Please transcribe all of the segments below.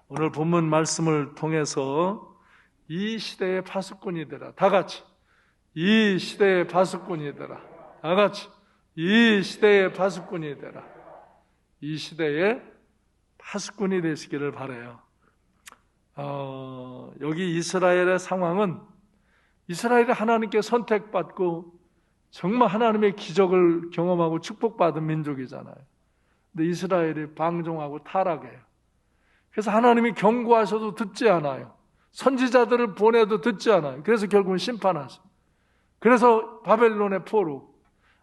오늘 본문 말씀을 통해서 이 시대의 파수꾼이 되라. 다 같이. 이 시대의 파수꾼이 되라. 다 같이. 이 시대의 파수꾼이 되라. 이 시대의 파수꾼이 되시기를 바라요. 여기 이스라엘의 상황은 이스라엘이 하나님께 선택받고 정말 하나님의 기적을 경험하고 축복받은 민족이잖아요. 근데 이스라엘이 방종하고 타락해요. 그래서 하나님이 경고하셔도 듣지 않아요. 선지자들을 보내도 듣지 않아요. 그래서 결국은 심판하죠. 그래서 바벨론의 포로,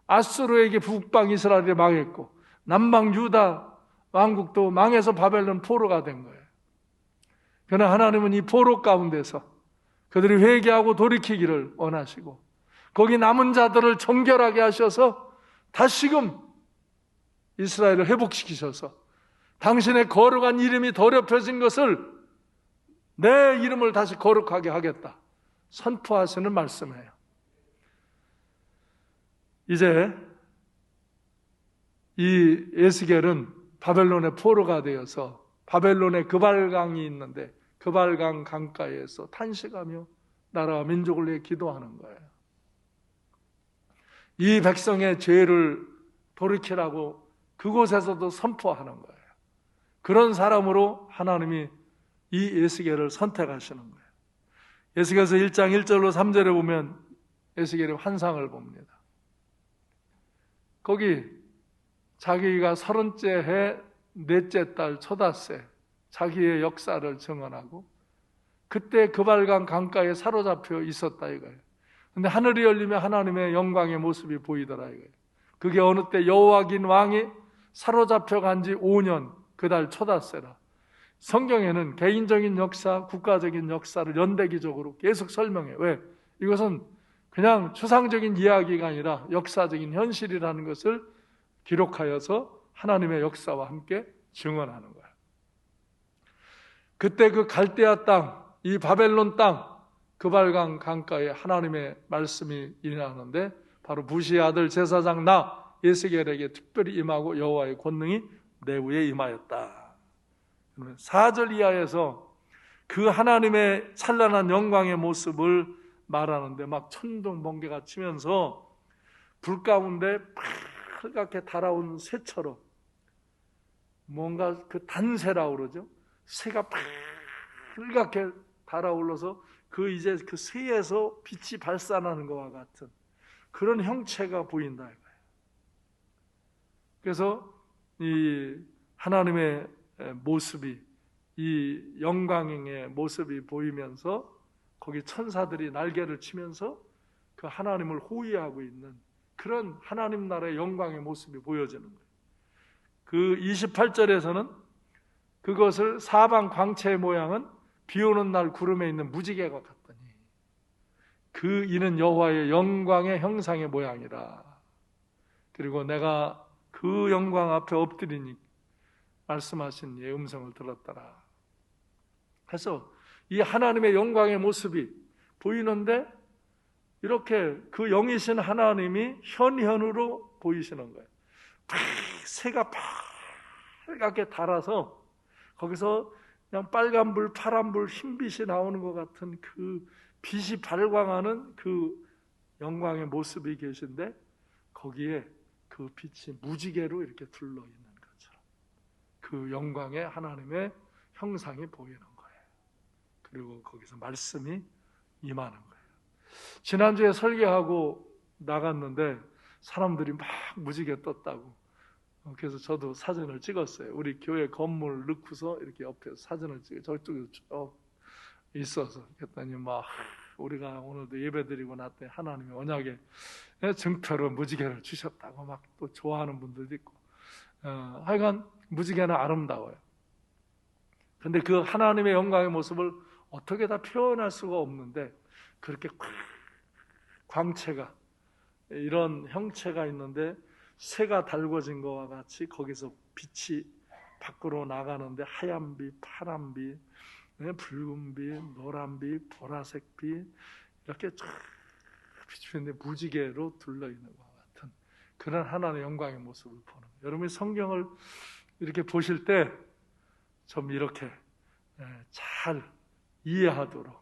아수르에게 북방 이스라엘이 망했고 남방 유다 왕국도 망해서 바벨론 포로가 된 거예요. 그러나 하나님은 이 포로 가운데서 그들이 회개하고 돌이키기를 원하시고 거기 남은 자들을 정결하게 하셔서 다시금 이스라엘을 회복시키셔서 당신의 거룩한 이름이 더럽혀진 것을 내 이름을 다시 거룩하게 하겠다 선포하시는 말씀이에요. 이제 이 에스겔은 바벨론의 포로가 되어서 바벨론의 그발강이 있는데 그발강 강가에서 탄식하며 나라와 민족을 위해 기도하는 거예요. 이 백성의 죄를 돌이키라고 그곳에서도 선포하는 거예요. 그런 사람으로 하나님이 이 에스겔을 선택하시는 거예요. 에스겔서 1장 1절로 3절에 보면 에스겔이 환상을 봅니다. 거기 자기가 30째 해 넷째 달 초닷새 자기의 역사를 증언하고 그때 그발강 강가에 사로잡혀 있었다 이거예요. 근데 하늘이 열리면 하나님의 영광의 모습이 보이더라 이거예요. 그게 어느 때 여호와긴 왕이 사로잡혀 간 지 5년 그달 초닷새라. 성경에는 개인적인 역사, 국가적인 역사를 연대기적으로 계속 설명해요. 왜? 이것은 그냥 추상적인 이야기가 아니라 역사적인 현실이라는 것을 기록하여서 하나님의 역사와 함께 증언하는 거예요. 그때 그 갈대아 땅, 이 바벨론 땅, 그발강 강가에 하나님의 말씀이 일어나는데 바로 부시의 아들 제사장 나 에스겔에게 특별히 임하고 여호와의 권능이 내 위에 임하였다. 4절 이하에서 그 하나님의 찬란한 영광의 모습을 말하는데 막 천둥 번개가 치면서 불 가운데 빨갛게 달아온 새처럼 뭔가 그 단새라고 그러죠. 새가 빨갛게 달아올라서 이제 그 새에서 빛이 발산하는 것과 같은 그런 형체가 보인다 이거예요. 그래서 이 하나님의 모습이 이 영광의 모습이 보이면서 거기 천사들이 날개를 치면서 그 하나님을 호위하고 있는 그런 하나님 나라의 영광의 모습이 보여지는 거예요. 그 28절에서는 그것을 사방 광채의 모양은 비 오는 날 구름에 있는 무지개가 같더니 그 이는 여호와의 영광의 형상의 모양이라. 그리고 내가 그 영광 앞에 엎드리니 말씀하신 이의 음성을 들었더라. 그래서 이 하나님의 영광의 모습이 보이는데 이렇게 그 영이신 하나님이 현현으로 보이시는 거예요. 새가 빨갛게 달아서 거기서 그냥 빨간불, 파란불, 흰빛이 나오는 것 같은 그 빛이 발광하는 그 영광의 모습이 계신데 거기에 그 빛이 무지개로 이렇게 둘러있는 것처럼 그 영광의 하나님의 형상이 보이는 거예요. 그리고 거기서 말씀이 임하는 거예요. 지난주에 설교하고 나갔는데 사람들이 막 무지개 떴다고. 그래서 저도 사진을 찍었어요. 우리 교회 건물 넣고서 이렇게 옆에서 사진을 찍어 저쪽에 쭉 있어서 그랬더니 막 우리가 오늘도 예배드리고 났더니 하나님의 언약에 증표로 무지개를 주셨다고 막 또 좋아하는 분들도 있고 하여간 무지개는 아름다워요. 근데 그 하나님의 영광의 모습을 어떻게 다 표현할 수가 없는데 그렇게 광채가 이런 형체가 있는데 새가 달궈진 것과 같이 거기서 빛이 밖으로 나가는데 하얀빛, 파란빛, 붉은빛, 노란빛, 보라색빛 이렇게 쫙 비추는데 무지개로 둘러있는 것 같은 그런 하나님의 영광의 모습을 보는 거예요. 여러분이 성경을 이렇게 보실 때 좀 이렇게 잘 이해하도록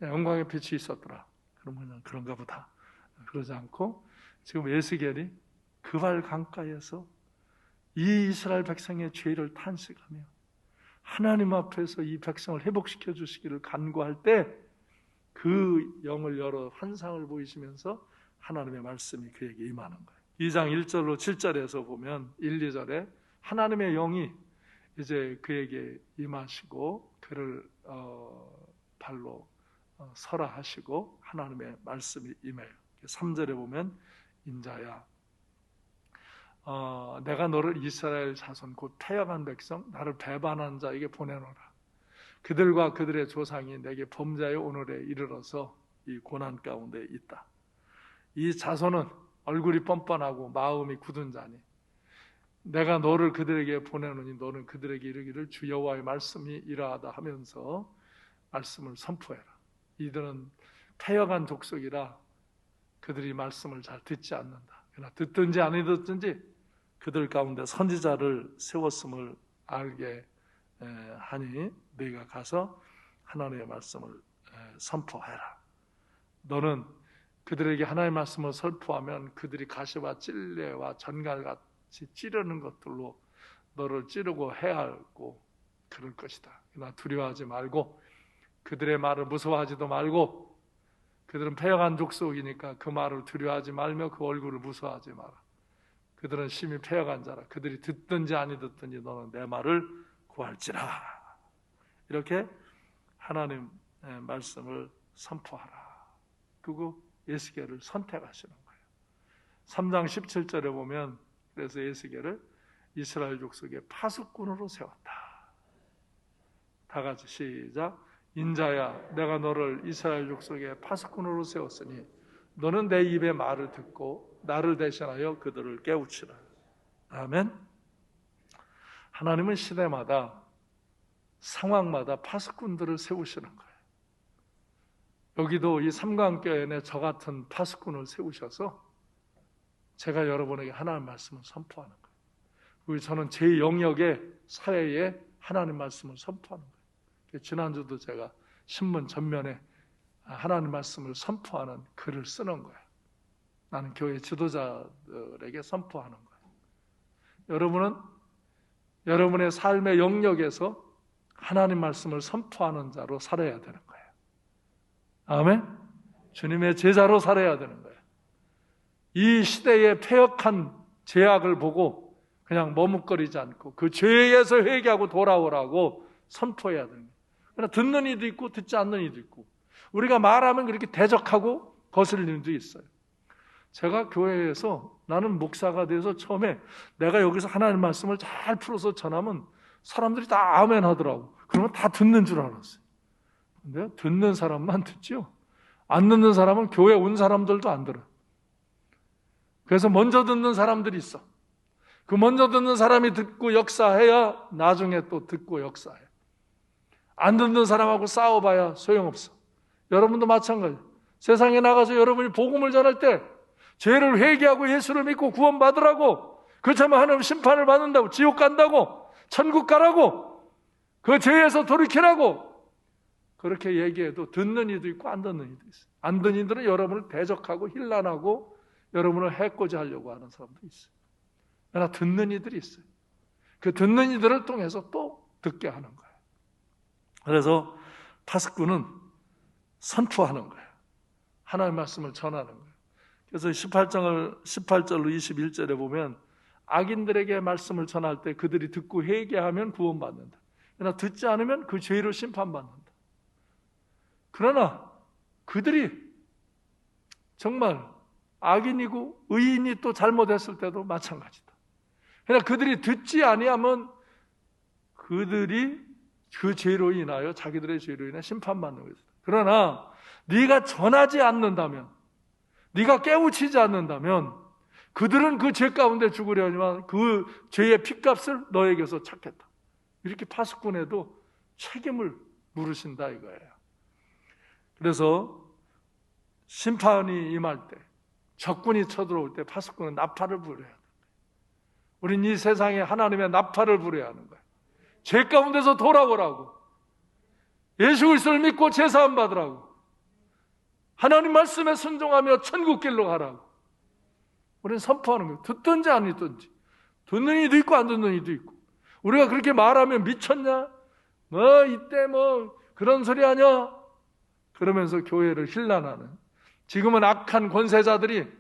영광의 빛이 있었더라. 그러면 그런가 보다. 그러지 않고 지금 에스겔이 그 발 강가에서 이 이스라엘 백성의 죄를 탄식하며 하나님 앞에서 이 백성을 회복시켜 주시기를 간구할 때 그 영을 열어 환상을 보이시면서 하나님의 말씀이 그에게 임하는 거예요. 2장 1절로 7절에서 보면 1, 2절에 하나님의 영이 이제 그에게 임하시고 그를 발로 서라 하시고 하나님의 말씀이 임해요. 3절에 보면 인자야 내가 너를 이스라엘 자손 곧 패역한 백성 나를 배반한 자에게 보내노라. 그들과 그들의 조상이 내게 범죄하여 오늘에 이르러서 이 고난 가운데 있다. 이 자손은 얼굴이 뻔뻔하고 마음이 굳은 자니 내가 너를 그들에게 보내노니 너는 그들에게 이르기를 주 여호와의 말씀이 이러하다 하면서 말씀을 선포해라. 이들은 패역한 족속이라 그들이 말씀을 잘 듣지 않는다. 그러나 듣든지 안 듣든지 그들 가운데 선지자를 세웠음을 알게 하니 너희가 가서 하나님의 말씀을 선포해라. 너는 그들에게 하나님의 말씀을 선포하면 그들이 가시와 찔레와 전갈같이 찌르는 것들로 너를 찌르고 해하고 그럴 것이다. 그러나 두려워하지 말고 그들의 말을 무서워하지도 말고 그들은 패역한 족속이니까 그 말을 두려워하지 말며 그 얼굴을 무서워하지 마라. 그들은 심히 패역한 자라. 그들이 듣든지 아니 듣든지 너는 내 말을 구할지라. 이렇게 하나님 말씀을 선포하라. 그리고 에스겔을 선택하시는 거예요. 3장 17절에 보면 그래서 에스겔을 이스라엘 족속의 파수꾼으로 세웠다. 다 같이 시작. 인자야 내가 너를 이스라엘 족속의 파수꾼으로 세웠으니 너는 내 입의 말을 듣고 나를 대신하여 그들을 깨우치라. 아멘. 하나님은 시대마다 상황마다 파수꾼들을 세우시는 거예요. 여기도 이 삼강교회에 저 같은 파수꾼을 세우셔서 제가 여러분에게 하나님 말씀을 선포하는 거예요. 그리고 저는 제 영역의 사회에 하나님 말씀을 선포하는 거예요. 지난주도 제가 신문 전면에 하나님 말씀을 선포하는 글을 쓰는 거예요. 나는 교회 지도자들에게 선포하는 거예요. 여러분은 여러분의 삶의 영역에서 하나님 말씀을 선포하는 자로 살아야 되는 거예요. 아멘? 주님의 제자로 살아야 되는 거예요. 이 시대의 패역한 죄악을 보고 그냥 머뭇거리지 않고 그 죄에서 회개하고 돌아오라고 선포해야 되는 거예요. 그러나 듣는 이도 있고 듣지 않는 이도 있고 우리가 말하면 그렇게 대적하고 거슬리는 이도 있어요. 제가 교회에서 나는 목사가 돼서 처음에 내가 여기서 하나님 말씀을 잘 풀어서 전하면 사람들이 다 아멘 하더라고. 그러면 다 듣는 줄 알았어요. 근데 듣는 사람만 듣죠. 안 듣는 사람은 교회 온 사람들도 안 들어요. 그래서 먼저 듣는 사람들이 있어. 그 먼저 듣는 사람이 듣고 역사해야 나중에 또 듣고 역사해. 안 듣는 사람하고 싸워봐야 소용없어. 여러분도 마찬가지. 세상에 나가서 여러분이 복음을 전할 때 죄를 회개하고 예수를 믿고 구원받으라고, 그렇다면 하나님 심판을 받는다고, 지옥 간다고, 천국 가라고, 그 죄에서 돌이키라고 그렇게 얘기해도 듣는 이도 있고 안 듣는 이도 있어요. 안 듣는 이들은 여러분을 대적하고 힐난하고 여러분을 해코지 하려고 하는 사람도 있어요. 그러나 듣는 이들이 있어요. 그 듣는 이들을 통해서 또 듣게 하는 거예요. 그래서 파수꾼은 선포하는 거예요. 하나님의 말씀을 전하는 거예요. 그래서 18절로 21절에 보면 악인들에게 말씀을 전할 때 그들이 듣고 회개하면 구원받는다. 그러나 듣지 않으면 그 죄로 심판받는다. 그러나 그들이 정말 악인이고 의인이 또 잘못했을 때도 마찬가지다. 그러나 그들이 듣지 아니하면 그들이 그 죄로 인하여 자기들의 죄로 인해 심판받는 것이다. 그러나 네가 전하지 않는다면, 네가 깨우치지 않는다면 그들은 그 죄 가운데 죽으려니만 그 죄의 핏값을 너에게서 찾겠다. 이렇게 파수꾼에도 책임을 물으신다 이거예요. 그래서 심판이 임할 때, 적군이 쳐들어올 때 파수꾼은 나팔을 불어야 합니다. 우린 이 세상에 하나님의 나팔을 불어야 하는 거예요. 죄 가운데서 돌아오라고, 예수 그리스도를 믿고 제사함 받으라고, 하나님 말씀에 순종하며 천국 길로 가라고 우리는 선포하는 거예요. 듣든지 안 듣든지. 듣는 이도 있고 안 듣는 이도 있고. 우리가 그렇게 말하면 미쳤냐? 뭐 이때 뭐 그런 소리 하냐? 그러면서 교회를 힐난하는, 지금은 악한 권세자들이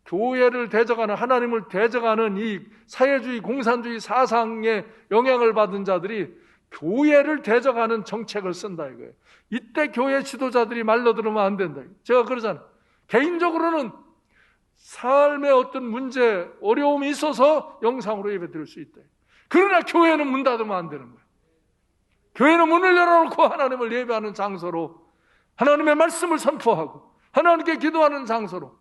교회를 대적하는, 하나님을 대적하는 이 사회주의 공산주의 사상에 영향을 받은 자들이 교회를 대적하는 정책을 쓴다 이거예요. 이때 교회 지도자들이 말로 들으면 안 된다. 제가 그러잖아요. 개인적으로는 삶의 어떤 문제, 어려움이 있어서 영상으로 예배 드릴 수 있다. 그러나 교회는 문 닫으면 안 되는 거예요. 교회는 문을 열어놓고 하나님을 예배하는 장소로, 하나님의 말씀을 선포하고 하나님께 기도하는 장소로,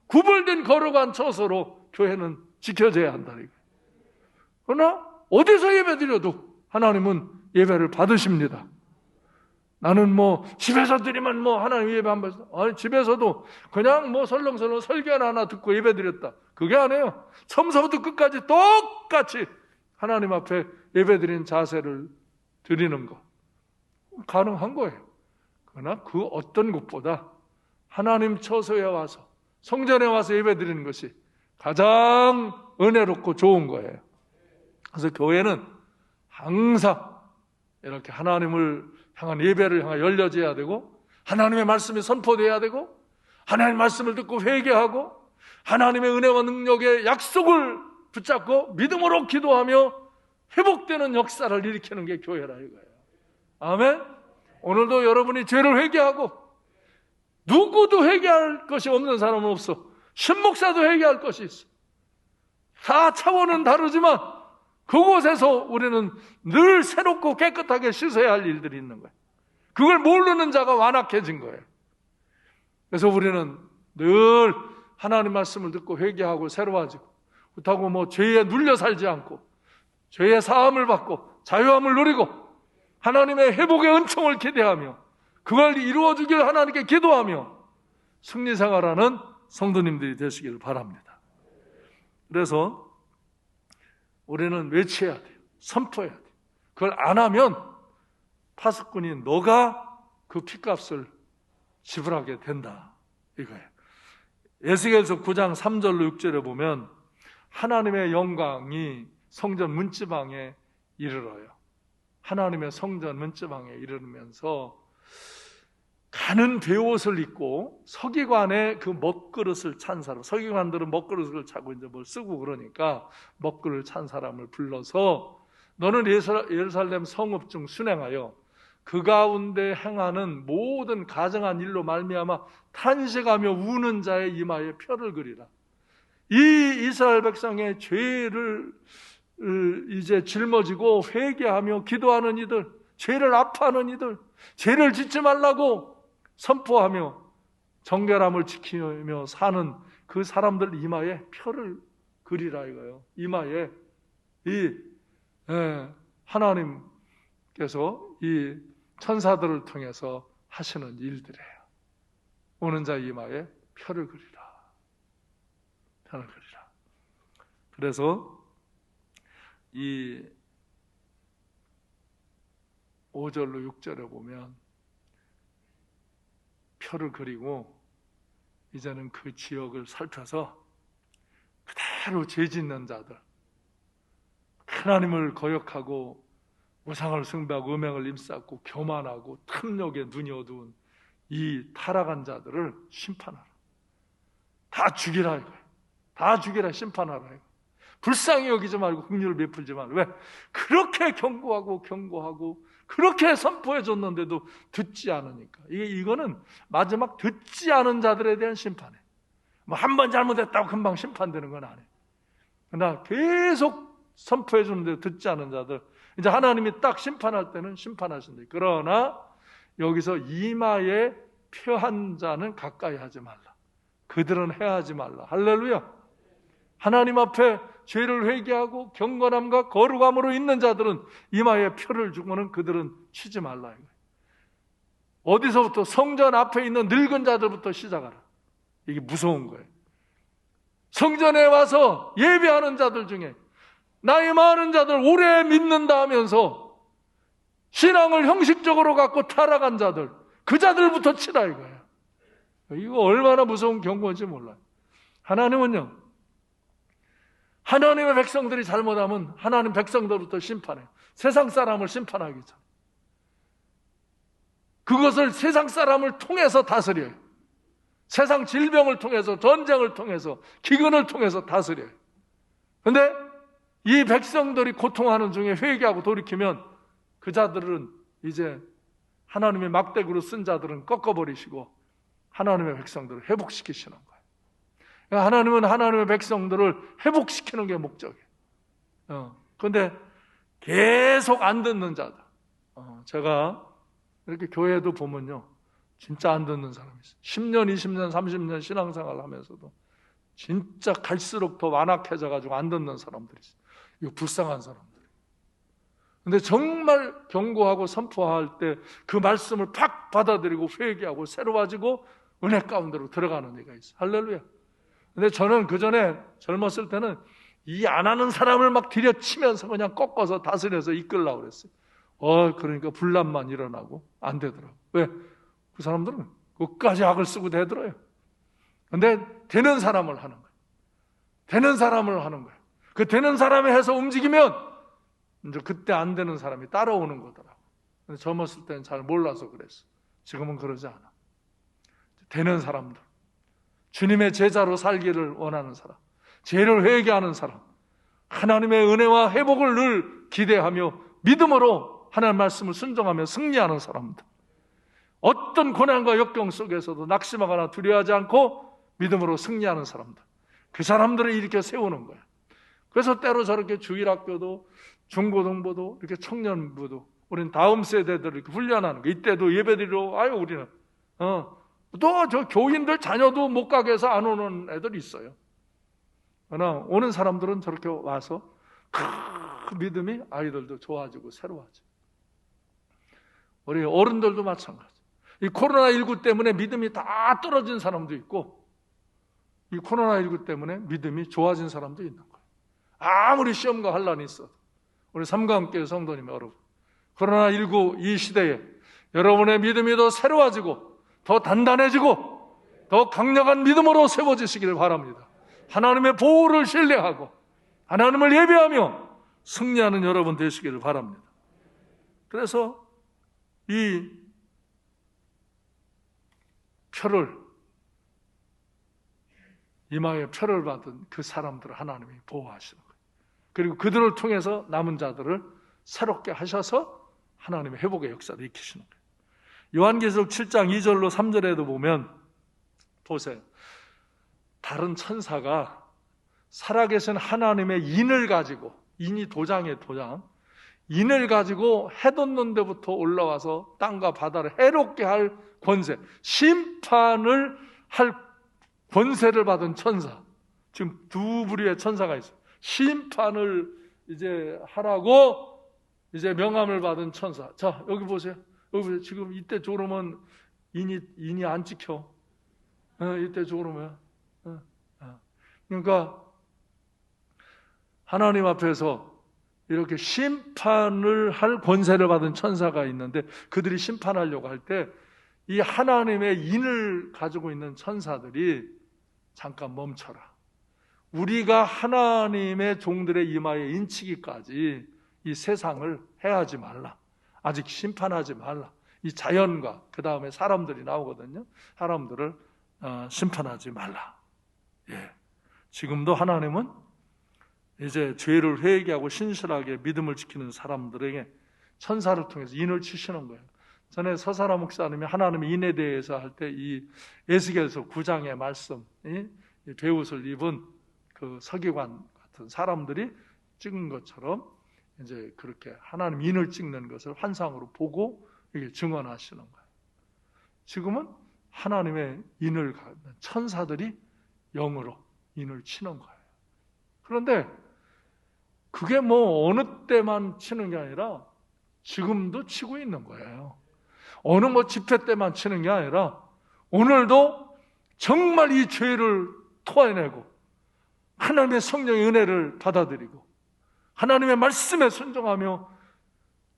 구별된 거룩한 처소로 교회는 지켜져야 한다 이거예요. 그러나 어디서 예배 드려도 하나님은 예배를 받으십니다. 나는 뭐 집에서 드리면 뭐 하나님 예배 한 번, 아니 집에서도 그냥 뭐 설렁설렁 설교나 하나 듣고 예배 드렸다, 그게 아니에요. 처음부터 끝까지 똑같이 하나님 앞에 예배 드린 자세를 드리는 거 가능한 거예요. 그러나 그 어떤 것보다 하나님 처소에 와서, 성전에 와서 예배 드리는 것이 가장 은혜롭고 좋은 거예요. 그래서 교회는 항상 이렇게 하나님을 향한 예배를 향해 열려져야 되고, 하나님의 말씀이 선포돼야 되고, 하나님의 말씀을 듣고 회개하고 하나님의 은혜와 능력의 약속을 붙잡고 믿음으로 기도하며 회복되는 역사를 일으키는 게 교회라 이거예요. 아멘. 오늘도 여러분이 죄를 회개하고, 누구도 회개할 것이 없는 사람은 없어. 신목사도 회개할 것이 있어. 다 차원은 다르지만 그곳에서 우리는 늘 새롭고 깨끗하게 씻어야 할 일들이 있는 거예요. 그걸 모르는 자가 완악해진 거예요. 그래서 우리는 늘 하나님 말씀을 듣고 회개하고 새로워지고, 그렇다고 뭐 죄에 눌려 살지 않고 죄의 사함을 받고 자유함을 누리고 하나님의 회복의 은총을 기대하며 그걸 이루어주길 하나님께 기도하며 승리생활하는 성도님들이 되시기를 바랍니다. 그래서 우리는 외쳐야 돼요. 선포해야 돼요. 그걸 안 하면 파수꾼이 너가 그 핏값을 지불하게 된다 이거예요. 에스겔서 9장 3절로 6절에 보면 하나님의 영광이 성전 문지방에 이르러요. 하나님의 성전 문지방에 이르면서 가는 베옷을 입고 서기관의 그 먹그릇을 찬 사람, 서기관들은 먹그릇을 차고 이제 뭘 쓰고 그러니까 먹그릇을 찬 사람을 불러서 너는 예루살렘 성읍 중 순행하여 그 가운데 행하는 모든 가정한 일로 말미암아 탄식하며 우는 자의 이마에 표를 그리라. 이 이스라엘 백성의 죄를 이제 짊어지고 회개하며 기도하는 이들, 죄를 아파하는 이들, 죄를 짓지 말라고 선포하며 정결함을 지키며 사는 그 사람들 이마에 표를 그리라 이거예요. 이마에 하나님께서 이 천사들을 통해서 하시는 일들이에요. 오는 자 이마에 표를 그리라. 표를 그리라. 그래서 이 5절로 6절에 보면 표를 그리고 이제는 그 지역을 살펴서 그대로 죄 짓는 자들, 하나님을 거역하고 우상을 숭배하고 음행을 임쌓고 교만하고 탐욕에 눈이 어두운 이 타락한 자들을 심판하라. 다 죽이라 이거예요. 다 죽이라, 심판하라 이거예요. 불쌍히 여기지 말고 긍휼을 베풀지 말고. 왜? 그렇게 경고하고 그렇게 선포해 줬는데도 듣지 않으니까. 이거는 마지막 듣지 않은 자들에 대한 심판이에요. 뭐 한 번 잘못했다고 금방 심판되는 건 아니에요. 그러나 계속 선포해 주는데도 듣지 않은 자들, 이제 하나님이 딱 심판할 때는 심판하신다. 그러나 여기서 이마에 표한 자는 가까이 하지 말라. 그들은 해하지 말라. 할렐루야. 하나님 앞에 죄를 회개하고 경건함과 거룩함으로 있는 자들은 이마에 표를 주고는 그들은 치지 말라. 어디서부터? 성전 앞에 있는 늙은 자들부터 시작하라. 이게 무서운 거예요. 성전에 와서 예배하는 자들 중에 나이 많은 자들 오래 믿는다 하면서 신앙을 형식적으로 갖고 타락한 자들, 그 자들부터 치라 이거예요. 이거 얼마나 무서운 경고인지 몰라요. 하나님은요, 하나님의 백성들이 잘못하면 하나님 백성들부터 심판해요. 세상 사람을 심판하기 전. 그것을 세상 사람을 통해서 다스려요. 세상 질병을 통해서, 전쟁을 통해서, 기근을 통해서 다스려요. 그런데 이 백성들이 고통하는 중에 회개하고 돌이키면 그 자들은 이제 하나님의 막대기로 쓴 자들은 꺾어버리시고 하나님의 백성들을 회복시키시는 거예요. 그러니까 하나님은 하나님의 백성들을 회복시키는 게 목적이에요. 그런데 계속 안 듣는 자들. 제가 이렇게 교회도 보면요, 진짜 안 듣는 사람이 있어요. 10년, 20년, 30년 신앙생활을 하면서도 진짜 갈수록 더 완악해져가지고 안 듣는 사람들이 있어요. 이거 불쌍한 사람들. 근데 정말 경고하고 선포할 때 그 말씀을 팍 받아들이고 회개하고 새로워지고 은혜 가운데로 들어가는 애가 있어요. 할렐루야. 근데 저는 그 전에 젊었을 때는 이 안 하는 사람을 막 들여치면서 그냥 꺾어서 다스려서 이끌려고 그랬어요. 그러니까 분란만 일어나고 안 되더라고. 왜? 그 사람들은 끝까지 악을 쓰고 대들어요. 근데 되는 사람을 하는 거예요. 되는 사람을 하는 거예요. 그 되는 사람이 해서 움직이면 이제 그때 안 되는 사람이 따라오는 거더라고. 근데 젊었을 때는 잘 몰라서 그랬어. 지금은 그러지 않아. 되는 사람들, 주님의 제자로 살기를 원하는 사람, 죄를 회개하는 사람, 하나님의 은혜와 회복을 늘 기대하며 믿음으로 하나님의 말씀을 순종하며 승리하는 사람들, 어떤 고난과 역경 속에서도 낙심하거나 두려워하지 않고 믿음으로 승리하는 사람들, 그 사람들을 일으켜 세우는 거야. 그래서 때로 저렇게 주일학교도 중고등부도 이렇게 청년부도 우리는 다음 세대들을 이렇게 훈련하는 거. 이때도 예배드리러 우리는 또 저 교인들 자녀도 못 가게 해서 안 오는 애들이 있어요. 그러나 오는 사람들은 저렇게 와서 그 믿음이 아이들도 좋아지고 새로워져. 우리 어른들도 마찬가지. 이 코로나19 때문에 믿음이 다 떨어진 사람도 있고, 이 코로나19 때문에 믿음이 좋아진 사람도 있는 거예요. 아무리 시험과 환란이 있어도 우리 삼가함교회 성도님 여러분, 코로나19 이 시대에 여러분의 믿음이 더 새로워지고 더 단단해지고 더 강력한 믿음으로 세워지시기를 바랍니다. 하나님의 보호를 신뢰하고 하나님을 예배하며 승리하는 여러분 되시기를 바랍니다. 그래서 이 표를, 이마에 표를 받은 그 사람들을 하나님이 보호하시는 거예요. 그리고 그들을 통해서 남은 자들을 새롭게 하셔서 하나님의 회복의 역사를 익히시는 거예요. 요한계시록 7장 2절로 3절에도 보면, 보세요. 다른 천사가 살아계신 하나님의 인을 가지고, 인이 도장이에요, 도장. 인을 가지고 해돋는 데부터 올라와서 땅과 바다를 해롭게 할 권세, 심판을 할 권세를 받은 천사. 지금 두 부류의 천사가 있어요. 심판을 이제 하라고 이제 명함을 받은 천사. 자, 여기 보세요. 여기 보세요. 지금 이때 졸으면 인이 안 찍혀. 이때 졸으면. 그러니까 하나님 앞에서 이렇게 심판을 할 권세를 받은 천사가 있는데, 그들이 심판하려고 할 때 이 하나님의 인을 가지고 있는 천사들이 잠깐 멈춰라. 우리가 하나님의 종들의 이마에 인치기까지 이 세상을 해하지 말라. 아직 심판하지 말라. 이 자연과 그 다음에 사람들이 나오거든요. 사람들을 심판하지 말라. 예. 지금도 하나님은 이제 죄를 회개하고 신실하게 믿음을 지키는 사람들에게 천사를 통해서 인을 치시는 거예요. 전에 서사라 목사님이 하나님의 인에 대해서 할 때 이 에스겔서 9장의 말씀, 베옷을 입은 그 서기관 같은 사람들이 찍은 것처럼 이제 그렇게 하나님 인을 찍는 것을 환상으로 보고 이게 증언하시는 거예요. 지금은 하나님의 인을 갖는 천사들이 영으로 인을 치는 거예요. 그런데 그게 뭐 어느 때만 치는 게 아니라 지금도 치고 있는 거예요. 어느 뭐 집회 때만 치는 게 아니라 오늘도 정말 이 죄를 토해내고 하나님의 성령의 은혜를 받아들이고 하나님의 말씀에 순종하며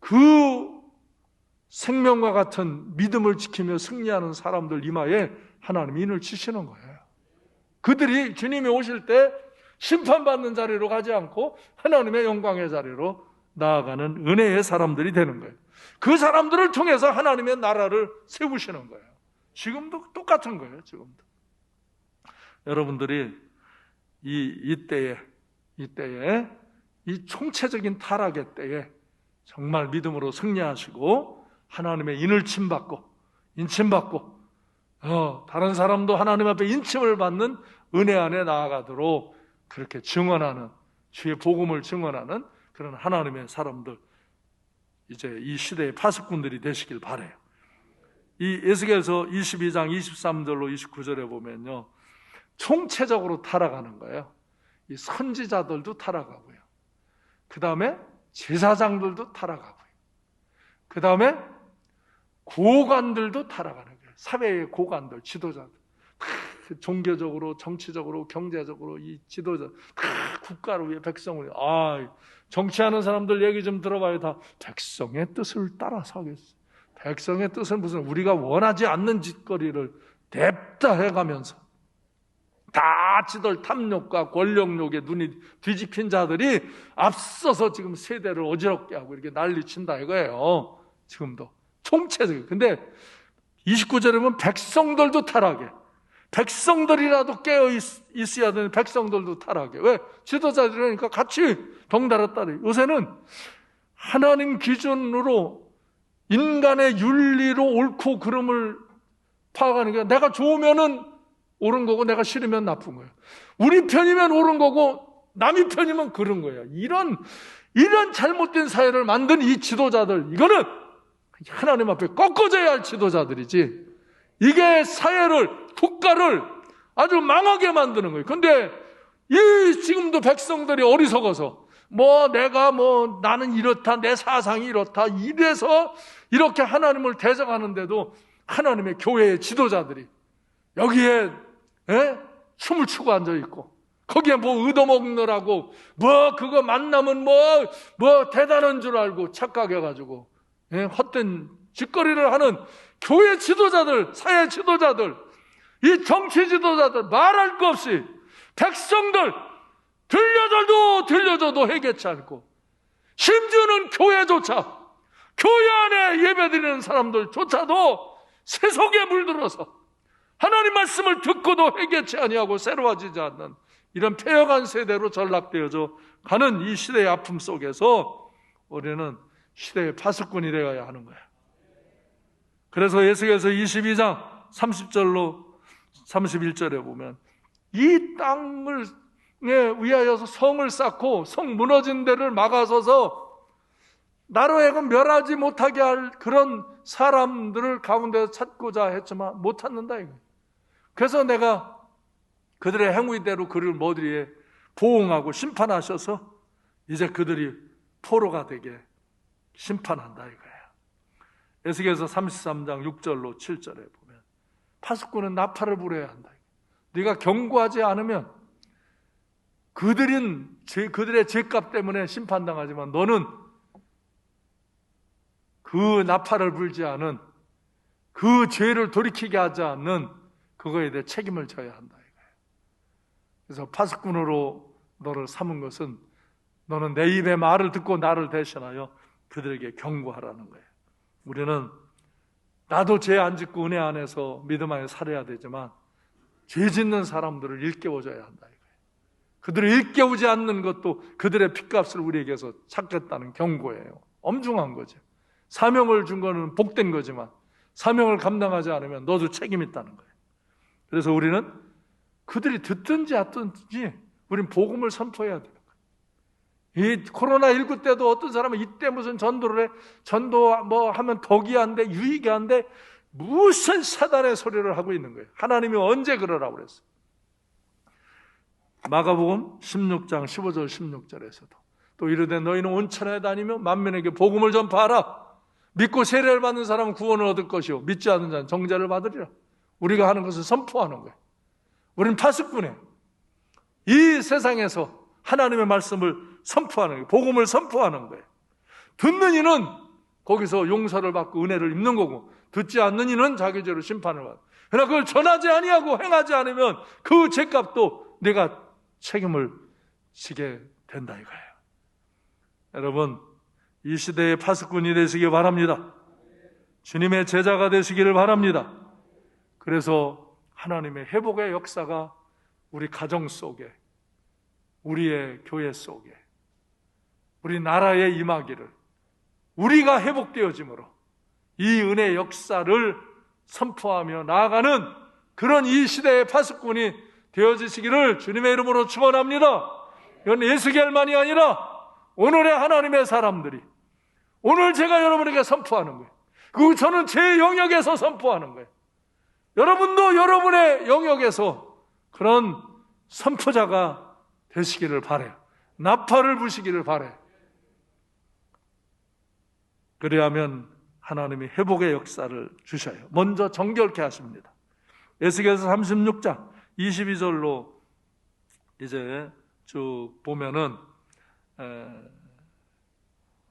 그 생명과 같은 믿음을 지키며 승리하는 사람들 이마에 하나님이 인을 치시는 거예요. 그들이 주님이 오실 때 심판받는 자리로 가지 않고 하나님의 영광의 자리로 나아가는 은혜의 사람들이 되는 거예요. 그 사람들을 통해서 하나님의 나라를 세우시는 거예요. 지금도 똑같은 거예요. 지금도 여러분들이 이때에 이 총체적인 타락의 때에 정말 믿음으로 승리하시고 하나님의 인침받고 다른 사람도 하나님 앞에 인침을 받는 은혜 안에 나아가도록 그렇게 증언하는, 주의 복음을 증언하는 그런 하나님의 사람들, 이제 이 시대의 파수꾼들이 되시길 바라요. 이 에스겔서 22장 23절로 29절에 보면요, 총체적으로 타락하는 거예요. 이 선지자들도 타락하고요, 그 다음에 제사장들도 타락하고요, 그 다음에 고관들도 타락하는 거예요. 사회의 고관들, 지도자들, 종교적으로, 정치적으로, 경제적으로 이 지도자, 국가를 위해 백성을 위해. 정치하는 사람들 얘기 좀 들어봐요. 다 백성의 뜻을 따라서 하겠어. 백성의 뜻은 무슨 우리가 원하지 않는 짓거리를 냅다 해가면서 다 지들 탐욕과 권력욕에 눈이 뒤집힌 자들이 앞서서 지금 세대를 어지럽게 하고 이렇게 난리친다 이거예요. 지금도 총체적인. 근데 29절에 보면 백성들도 타락해. 백성들이라도 깨어 있어야 되는 백성들도 타락해. 왜? 지도자들이니까 같이 덩달아 따라. 요새는 하나님 기준으로 인간의 윤리로 옳고 그름을 파악하는 게, 내가 좋으면은 옳은 거고 내가 싫으면 나쁜 거예요. 우리 편이면 옳은 거고 남이 편이면 그런 거예요. 이런 잘못된 사회를 만든 이 지도자들, 이거는 하나님 앞에 꺾어져야 할 지도자들이지, 이게 사회를, 국가를 아주 망하게 만드는 거예요. 근데 지금도 백성들이 어리석어서 나는 이렇다, 내 사상이 이렇다, 이래서 이렇게 하나님을 대적하는데도 하나님의 교회의 지도자들이 여기에 춤을 추고 앉아있고, 거기에 얻어먹느라고 그거 만나면 대단한 줄 알고 착각해가지고 헛된 짓거리를 하는 교회 지도자들, 사회 지도자들, 이 정치 지도자들, 말할 것 없이 백성들 들려줘도 해결치 않고, 심지어는 교회조차, 교회 안에 예배드리는 사람들조차도 세속에 물들어서 하나님 말씀을 듣고도 해결치 아니하고 새로워지지 않는 이런 폐역한 세대로 전락되어져 가는 이 시대의 아픔 속에서 우리는 시대의 파수꾼이 되어야 하는 거예요. 그래서 에스겔서 22장 30절로 31절에 보면 이 땅을 위하여서 성을 쌓고 성 무너진 데를 막아서서 나로 하여금 멸하지 못하게 할 그런 사람들을 가운데서 찾고자 했지만 못 찾는다 이거예요. 그래서 내가 그들의 행위대로 그를 머리에 보응하고 심판하셔서 이제 그들이 포로가 되게 심판한다 이거예요. 에스겔서 33장 6절로 7절에 보면 파수꾼은 나팔을 불어야 한다. 네가 경고하지 않으면 그들의 죄값 때문에 심판당하지만 너는 그 나팔을 불지 않은, 그 죄를 돌이키게 하지 않는 그거에 대해 책임을 져야 한다 이거예요. 그래서 파수꾼으로 너를 삼은 것은 너는 내 입의 말을 듣고 나를 대신하여 그들에게 경고하라는 거예요. 우리는 나도 죄 안 짓고 은혜 안에서 믿음 안에 살아야 되지만 죄 짓는 사람들을 일깨워줘야 한다 이거예요. 그들을 일깨우지 않는 것도 그들의 핏값을 우리에게서 찾겠다는 경고예요. 엄중한 거죠. 사명을 준 거는 복된 거지만 사명을 감당하지 않으면 너도 책임 있다는 거예요. 그래서 우리는 그들이 듣든지 안 듣든지 우리는 복음을 선포해야 돼요. 이 코로나19 때도 어떤 사람은 이때 무슨 전도를 해, 전도 하면 덕이 안 돼, 유익이 안 돼, 무슨 사단의 소리를 하고 있는 거예요. 하나님이 언제 그러라고 그랬어요? 마가복음 16장 15절 16절에서도 또 이르되 너희는 온 천하에 다니며 만민에게 복음을 전파하라. 믿고 세례를 받는 사람은 구원을 얻을 것이요 믿지 않는 자는 정죄를 받으리라. 우리가 하는 것을 선포하는 거예요. 우리는 파수꾼이에요. 이 세상에서 하나님의 말씀을 선포하는 거예요. 복음을 선포하는 거예요. 듣는 이는 거기서 용서를 받고 은혜를 입는 거고, 듣지 않는 이는 자기 죄로 심판을 받아. 그러나 그걸 전하지 아니하고 행하지 않으면 그 죄값도 내가 책임을 지게 된다 이거예요. 여러분, 이 시대의 파수꾼이 되시기 바랍니다. 주님의 제자가 되시기를 바랍니다. 그래서 하나님의 회복의 역사가 우리 가정 속에, 우리의 교회 속에, 우리 나라에 임하기를, 우리가 회복되어짐으로 이 은혜의 역사를 선포하며 나아가는 그런 이 시대의 파수꾼이 되어지시기를 주님의 이름으로 축원합니다. 이건 예수결만이 아니라 오늘의 하나님의 사람들이, 오늘 제가 여러분에게 선포하는 거예요. 그리고 저는 제 영역에서 선포하는 거예요. 여러분도 여러분의 영역에서 그런 선포자가 되시기를 바라요. 나팔을 부시기를 바라요. 그래야면 하나님이 회복의 역사를 주셔요. 먼저 정결케 하십니다. 에스겔서 36장 22절로 이제 쭉 보면은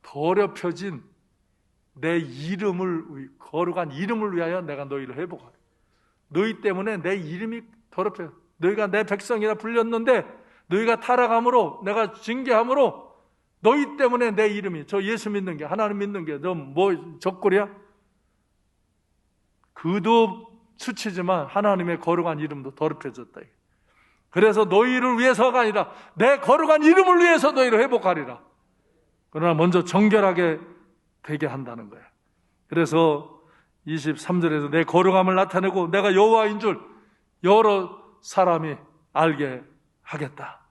더럽혀진 내 이름을, 거룩한 이름을 위하여 내가 너희를 회복하리. 너희 때문에 내 이름이 더럽혀요. 너희가 내 백성이라 불렸는데 너희가 타락함으로, 내가 징계함으로 너희 때문에 내 이름이, 저 예수 믿는 게, 하나님 믿는 게 너 뭐 적골이야? 그도 수치지만 하나님의 거룩한 이름도 더럽혀졌다. 그래서 너희를 위해서가 아니라 내 거룩한 이름을 위해서 너희를 회복하리라. 그러나 먼저 정결하게 되게 한다는 거예요. 그래서 23절에서 내 거룩함을 나타내고 내가 여호와인 줄 여러 사람이 알게 하겠다.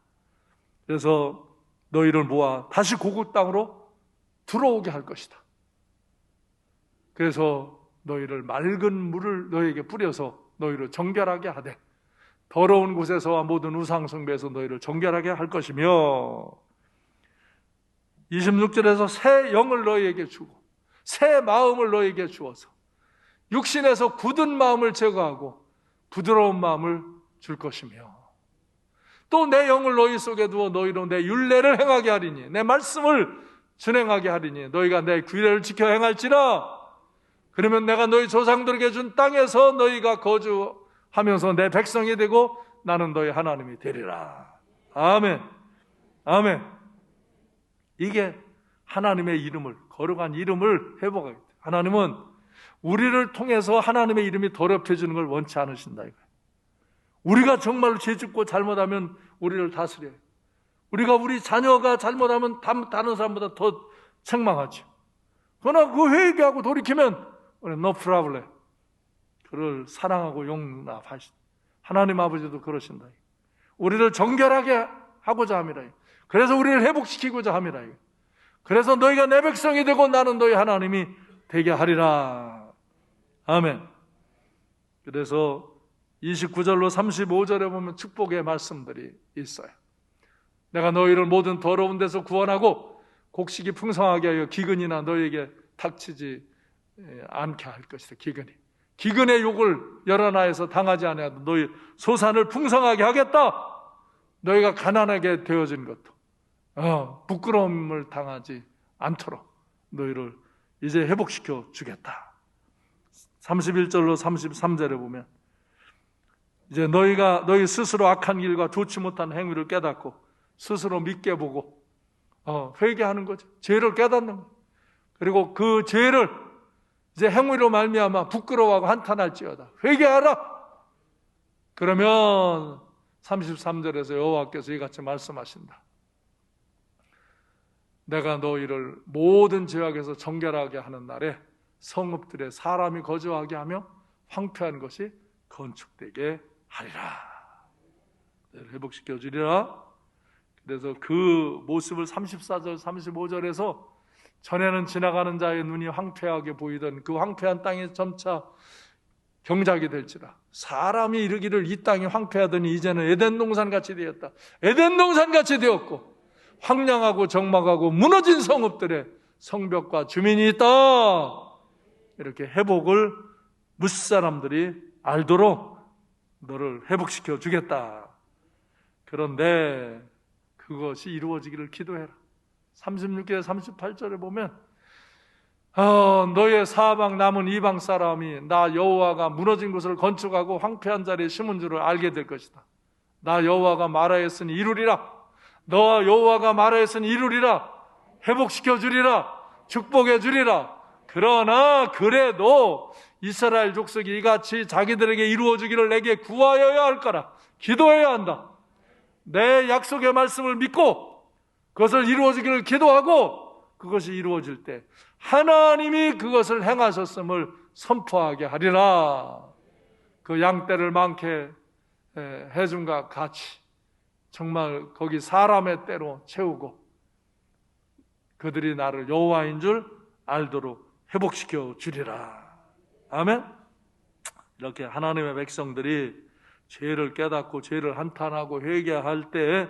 그래서 너희를 모아 다시 고국 땅으로 들어오게 할 것이다. 그래서 너희를 맑은 물을 너희에게 뿌려서 너희를 정결하게 하되 더러운 곳에서와 모든 우상 숭배에서 너희를 정결하게 할 것이며, 26절에서 새 영을 너희에게 주고 새 마음을 너희에게 주어서 육신에서 굳은 마음을 제거하고 부드러운 마음을 줄 것이며, 또 내 영을 너희 속에 두어 너희로 내 율례를 행하게 하리니, 내 말씀을 준행하게 하리니 너희가 내 규례를 지켜 행할지라. 그러면 내가 너희 조상들에게 준 땅에서 너희가 거주하면서 내 백성이 되고 나는 너희 하나님이 되리라. 아멘. 아멘. 이게 하나님의 이름을, 거룩한 이름을 회복하겠다. 하나님은 우리를 통해서 하나님의 이름이 더럽혀지는 걸 원치 않으신다 이거예요. 우리가 정말로 죄짓고 잘못하면 우리를 다스려요. 우리 자녀가 잘못하면 다른 사람보다 더 책망하죠. 그러나 그 회개하고 돌이키면 no problem. 그를 사랑하고 용납하시. 하나님 아버지도 그러신다. 우리를 정결하게 하고자 함이라. 그래서 우리를 회복시키고자 함이라. 그래서 너희가 내 백성이 되고 나는 너희 하나님이 되게 하리라. 아멘. 그래서 29절로 35절에 보면 축복의 말씀들이 있어요. 내가 너희를 모든 더러운 데서 구원하고 곡식이 풍성하게 하여 기근이나 너희에게 닥치지 않게 할 것이다. 기근의 욕을 여러 나라에서 당하지 아니하도 너희 소산을 풍성하게 하겠다. 너희가 가난하게 되어진 것도 부끄러움을 당하지 않도록 너희를 이제 회복시켜 주겠다. 31절로 33절에 보면 이제 너희 스스로 악한 길과 좋지 못한 행위를 깨닫고 스스로 믿게 보고 회개하는 거죠. 죄를 깨닫는 거죠. 그리고 그 죄를 이제 행위로 말미암아 부끄러워하고 한탄할지어다. 회개하라. 그러면 33절에서 여호와께서 이같이 말씀하신다. 내가 너희를 모든 죄악에서 정결하게 하는 날에 성읍들에 사람이 거주하게 하며 황폐한 것이 건축되게 하리라. 회복시켜 주리라. 그래서 그 모습을 34절 35절에서 전에는 지나가는 자의 눈이 황폐하게 보이던 그 황폐한 땅이 점차 경작이 될지라. 사람이 이르기를 이 땅이 황폐하더니 이제는 에덴 동산같이 되었다. 에덴 동산같이 되었고 황량하고 적막하고 무너진 성읍들에 성벽과 주민이 있다. 이렇게 회복을 무사람들이 알도록 너를 회복시켜 주겠다. 그런데 그것이 이루어지기를 기도해라. 36절 38절에 보면 너의 사방 남은 이방 사람이 나 여호와가 무너진 곳을 건축하고 황폐한 자리에 심은 줄을 알게 될 것이다. 나 여호와가 말하였으니 이루리라. 너와 여호와가 말하였으니 이루리라. 회복시켜 주리라. 축복해 주리라. 그러나 그래도 이스라엘 족속이 이같이 자기들에게 이루어지기를 내게 구하여야 할 거라. 기도해야 한다. 내 약속의 말씀을 믿고 그것을 이루어지기를 기도하고 그것이 이루어질 때 하나님이 그것을 행하셨음을 선포하게 하리라. 그 양떼를 많게 해준과 같이 정말 거기 사람의 때로 채우고 그들이 나를 여호와인 줄 알도록 회복시켜 주리라. 아멘. 이렇게 하나님의 백성들이 죄를 깨닫고 죄를 한탄하고 회개할 때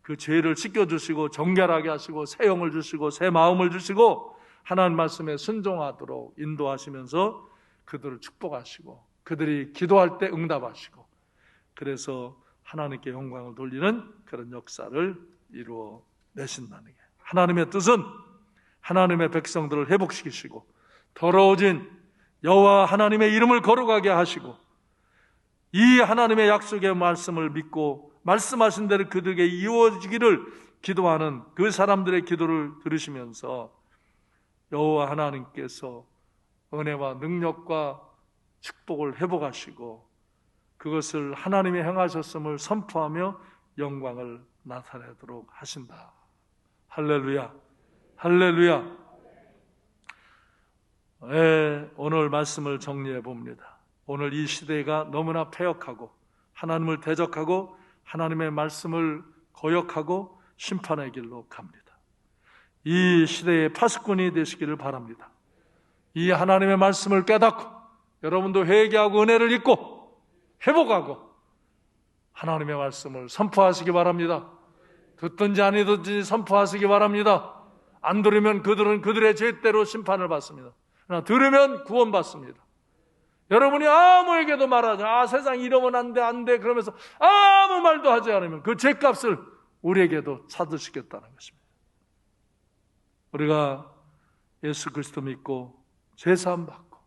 그 죄를 씻겨주시고 정결하게 하시고 새 영을 주시고 새 마음을 주시고 하나님 말씀에 순종하도록 인도하시면서 그들을 축복하시고 그들이 기도할 때 응답하시고 그래서 하나님께 영광을 돌리는 그런 역사를 이루어내신다는 게, 하나님의 뜻은 하나님의 백성들을 회복시키시고 더러워진 여호와 하나님의 이름을 거룩하게 하시고 이 하나님의 약속의 말씀을 믿고 말씀하신 대로 그들에게 이루어지기를 기도하는 그 사람들의 기도를 들으시면서 여호와 하나님께서 은혜와 능력과 축복을 회복하시고 그것을 하나님이 행하셨음을 선포하며 영광을 나타내도록 하신다. 할렐루야, 할렐루야. 오늘 말씀을 정리해 봅니다. 오늘 이 시대가 너무나 패역하고 하나님을 대적하고 하나님의 말씀을 거역하고 심판의 길로 갑니다. 이 시대의 파수꾼이 되시기를 바랍니다. 이 하나님의 말씀을 깨닫고 여러분도 회개하고 은혜를 입고 회복하고 하나님의 말씀을 선포하시기 바랍니다. 듣든지 안 듣든지 선포하시기 바랍니다. 안 들으면 그들은 그들의 죄대로 심판을 받습니다. 그러나 들으면 구원받습니다. 여러분이 아무에게도 말하지, 세상 이러면 안 돼, 안 돼, 그러면서 아무 말도 하지 않으면 그 죄값을 우리에게도 찾으시겠다는 것입니다. 우리가 예수 그리스도 믿고 죄사함 받고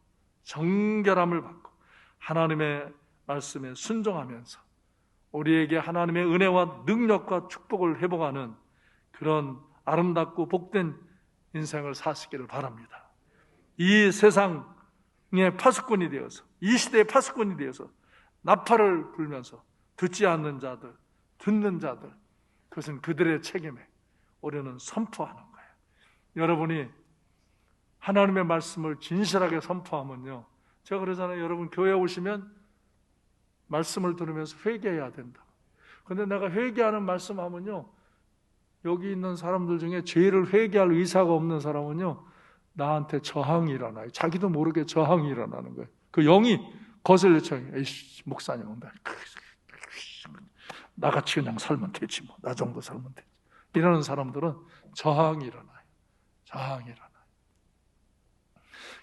정결함을 받고 하나님의 말씀에 순종하면서 우리에게 하나님의 은혜와 능력과 축복을 회복하는 그런 아름답고 복된 인생을 사시기를 바랍니다. 이 세상의 파수꾼이 되어서, 이 시대의 파수꾼이 되어서 나팔을 불면서 듣지 않는 자들, 듣는 자들, 그것은 그들의 책임에 우리는 선포하는 거예요. 여러분이 하나님의 말씀을 진실하게 선포하면요, 제가 그러잖아요. 여러분 교회 오시면 말씀을 들으면서 회개해야 된다. 그런데 내가 회개하는 말씀하면요, 여기 있는 사람들 중에 죄를 회개할 의사가 없는 사람은요, 나한테 저항이 일어나요. 자기도 모르게 저항이 일어나는 거예요. 그 영이 거슬려 쳐요. 에이씨, 목사님, 나같이 그냥 살면 되지 뭐. 나 정도 살면 되지. 이러는 사람들은 저항이 일어나요. 저항이 일어나요.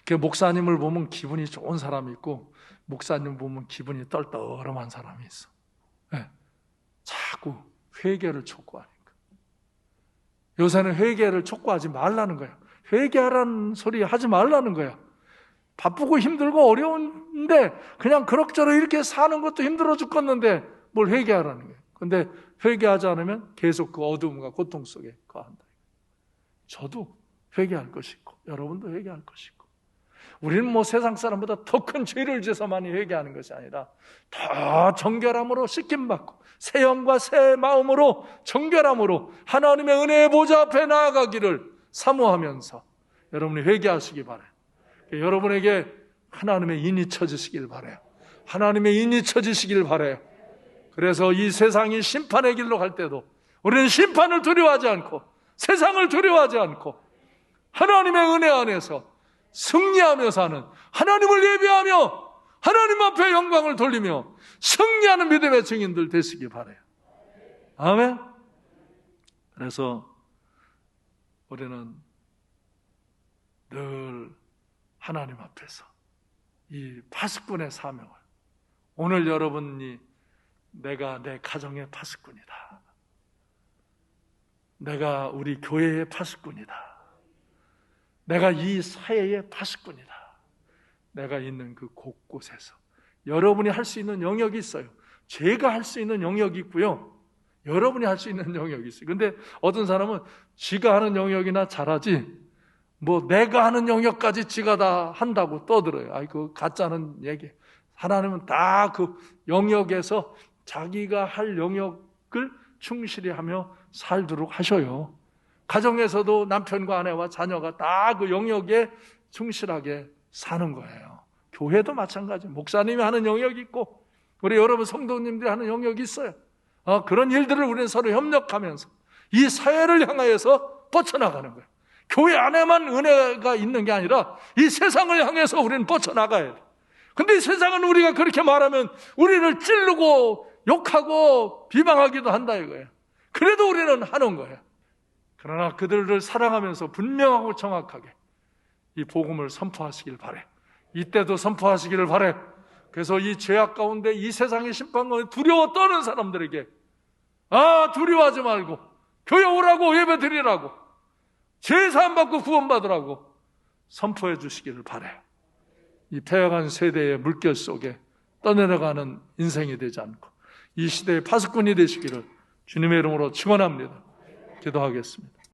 그 목사님을 보면 기분이 좋은 사람이 있고 목사님 보면 기분이 떨떠름한 사람이 있어. 네. 자꾸 회개를 촉구하니까. 요새는 회개를 촉구하지 말라는 거야. 회개하라는 소리 하지 말라는 거야. 바쁘고 힘들고 어려운데 그냥 그럭저럭 이렇게 사는 것도 힘들어 죽겠는데 뭘 회개하라는 거야. 근데 회개하지 않으면 계속 그 어둠과 고통 속에 거한다. 저도 회개할 것이 있고 여러분도 회개할 것이 있고, 우리는 뭐 세상 사람보다 더 큰 죄를 지어서 많이 회개하는 것이 아니라 더 정결함으로 씻김받고 새 영과 새 마음으로 정결함으로 하나님의 은혜의 보좌 앞에 나아가기를 사모하면서 여러분이 회개하시기 바라요. 여러분에게 하나님의 인이 쳐지시길 바라요. 하나님의 인이 쳐지시길 바라요. 그래서 이 세상이 심판의 길로 갈 때도 우리는 심판을 두려워하지 않고 세상을 두려워하지 않고 하나님의 은혜 안에서 승리하며 사는, 하나님을 예배하며 하나님 앞에 영광을 돌리며 승리하는 믿음의 증인들 되시기 바라요. 아멘. 그래서 우리는 늘 하나님 앞에서 이 파수꾼의 사명을, 오늘 여러분이 내가 내 가정의 파수꾼이다, 내가 우리 교회의 파수꾼이다, 내가 이 사회의 파수꾼이다. 내가 있는 그 곳곳에서 여러분이 할 수 있는 영역이 있어요. 제가 할 수 있는 영역이 있고요, 여러분이 할 수 있는 영역이 있어요. 근데 어떤 사람은 지가 하는 영역이나 잘하지 뭐 내가 하는 영역까지 지가 다 한다고 떠들어요. 그 가짜는 얘기. 하나님은 다 그 영역에서 자기가 할 영역을 충실히 하며 살도록 하셔요. 가정에서도 남편과 아내와 자녀가 다 그 영역에 충실하게 사는 거예요. 교회도 마찬가지. 목사님이 하는 영역이 있고 우리 여러분 성도님들이 하는 영역이 있어요. 그런 일들을 우리는 서로 협력하면서 이 사회를 향하여서 뻗쳐나가는 거예요. 교회 안에만 은혜가 있는 게 아니라 이 세상을 향해서 우리는 뻗쳐나가야 돼요. 근데 이 세상은 우리가 그렇게 말하면 우리를 찌르고 욕하고 비방하기도 한다 이거예요. 그래도 우리는 하는 거예요. 그러나 그들을 사랑하면서 분명하고 정확하게 이 복음을 선포하시길 바래. 이때도 선포하시기를 바래. 그래서 이 죄악 가운데 이 세상의 심판 가운데 두려워 떠는 사람들에게 두려워하지 말고 교회 오라고, 예배 드리라고, 죄 사함 받고 구원받으라고 선포해 주시기를 바래요. 이 패역한 세대의 물결 속에 떠내려가는 인생이 되지 않고 이 시대의 파수꾼이 되시기를 주님의 이름으로 축원합니다. 기도하겠습니다.